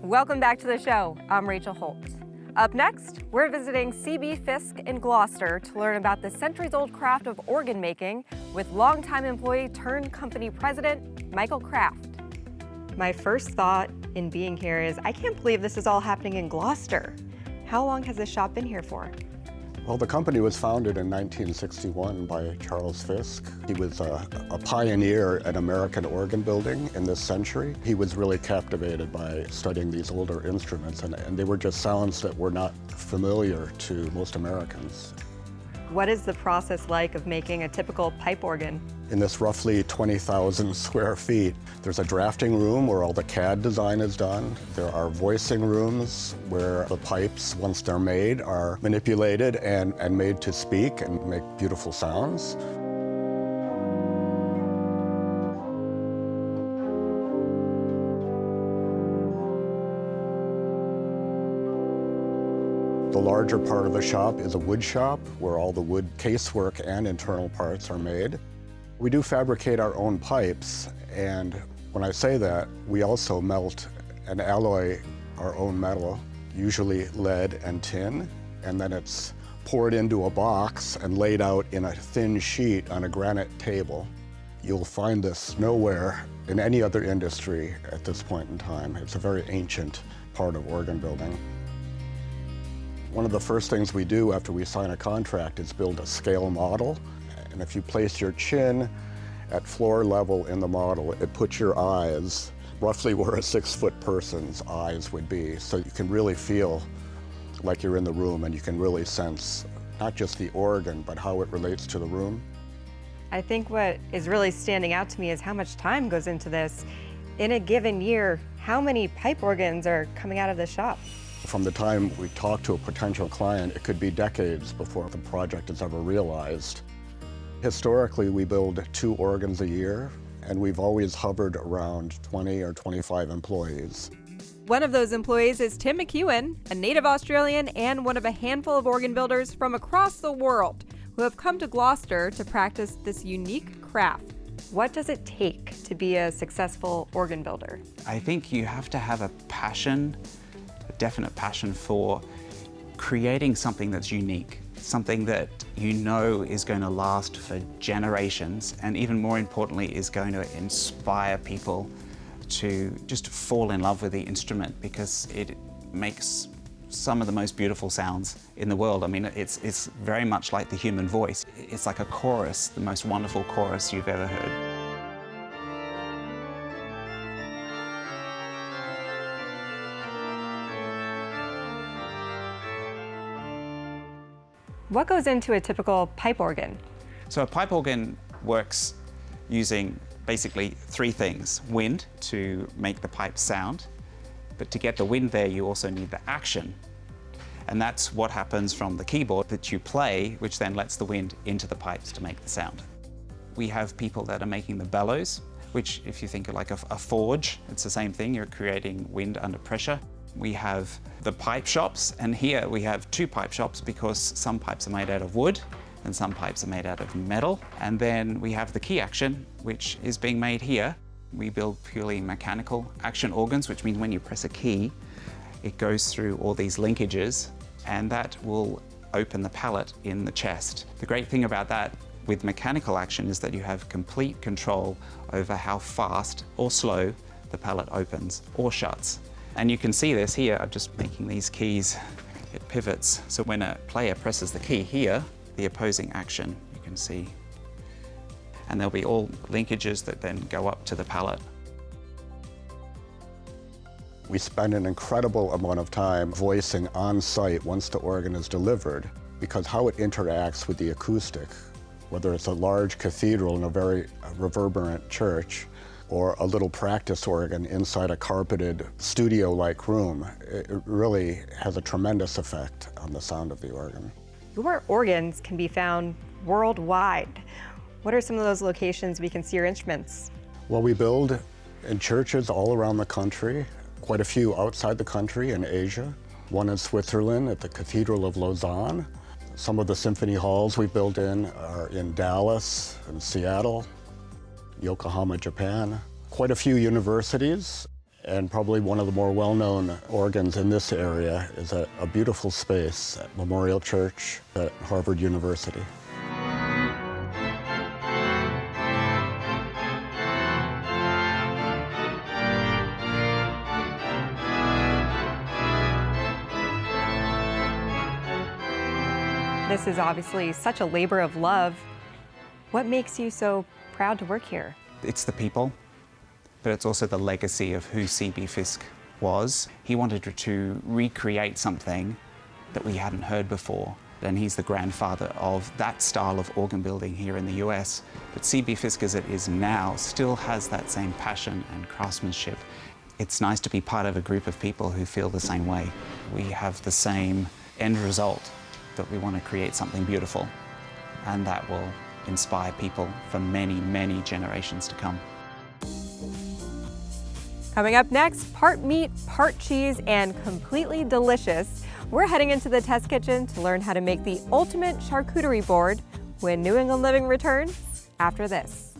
Welcome back to the show. I'm Rachel Holt. Up next, we're visiting CB Fisk in Gloucester to learn about the centuries-old craft of organ making with longtime employee turned company president, Michael Kraft. My first thought in being here is, I can't believe this is all happening in Gloucester. How long has this shop been here for? Well, the company was founded in 1961 by Charles Fisk. He was a pioneer in American organ building in this century. He was really captivated by studying these older instruments, and they were just sounds that were not familiar to most Americans. What is the process like of making a typical pipe organ? In this roughly 20,000 square feet, there's a drafting room where all the CAD design is done. There are voicing rooms where the pipes, once they're made, are manipulated and made to speak and make beautiful sounds. The larger part of the shop is a wood shop where all the wood casework and internal parts are made. We do fabricate our own pipes, and when I say that, we also melt and alloy our own metal, usually lead and tin, and then it's poured into a box and laid out in a thin sheet on a granite table. You'll find this nowhere in any other industry at this point in time. It's a very ancient part of organ building. One of the first things we do after we sign a contract is build a scale model. And if you place your chin at floor level in the model, it puts your eyes roughly where a 6-foot person's eyes would be. So you can really feel like you're in the room, and you can really sense not just the organ, but how it relates to the room. I think what is really standing out to me is how much time goes into this. In a given year, how many pipe organs are coming out of the shop? From the time we talk to a potential client, it could be decades before the project is ever realized. Historically, we build 2 organs a year, and we've always hovered around 20 or 25 employees. One of those employees is Tim McEwen, a native Australian and one of a handful of organ builders from across the world who have come to Gloucester to practice this unique craft. What does it take to be a successful organ builder? I think you have to have a passion, a definite passion for creating something that's unique, something that you know is going to last for generations, and even more importantly, is going to inspire people to just fall in love with the instrument, because it makes some of the most beautiful sounds in the world. I mean, it's very much like the human voice. It's like a chorus, the most wonderful chorus you've ever heard. What goes into a typical pipe organ? So a pipe organ works using basically 3 things. Wind to make the pipe sound, but to get the wind there you also need the action. And that's what happens from the keyboard that you play, which then lets the wind into the pipes to make the sound. We have people that are making the bellows, which if you think of like a forge, it's the same thing, you're creating wind under pressure. We have the pipe shops, and here we have 2 pipe shops because some pipes are made out of wood and some pipes are made out of metal. And then we have the key action, which is being made here. We build purely mechanical action organs, which means when you press a key, it goes through all these linkages, and that will open the palate in the chest. The great thing about that with mechanical action is that you have complete control over how fast or slow the palate opens or shuts. And you can see this here. I'm just making these keys, it pivots. So when a player presses the key here, the opposing action, you can see. And there'll be all linkages that then go up to the palate. We spend an incredible amount of time voicing on site once the organ is delivered, because how it interacts with the acoustic, whether it's a large cathedral in a very reverberant church, or a little practice organ inside a carpeted studio-like room, it really has a tremendous effect on the sound of the organ. Your organs can be found worldwide. What are some of those locations we can see your instruments? Well, we build in churches all around the country, quite a few outside the country in Asia, one in Switzerland at the Cathedral of Lausanne. Some of the symphony halls we build in are in Dallas and Seattle, Yokohama, Japan. Quite a few universities, And probably one of the more well-known organs in this area is a beautiful space at Memorial Church at Harvard University. This is obviously such a labor of love. What makes you so proud to work here? It's the people, but it's also the legacy of who CB Fisk was. He wanted to recreate something that we hadn't heard before, and he's the grandfather of that style of organ building here in the US. But CB Fisk as it is now still has that same passion and craftsmanship. It's nice to be part of a group of people who feel the same way. We have the same end result, that we want to create something beautiful, and that will inspire people for many, many generations to come. Coming up next, part meat, part cheese, and completely delicious, we're heading into the test kitchen to learn how to make the ultimate charcuterie board when New England Living returns after this.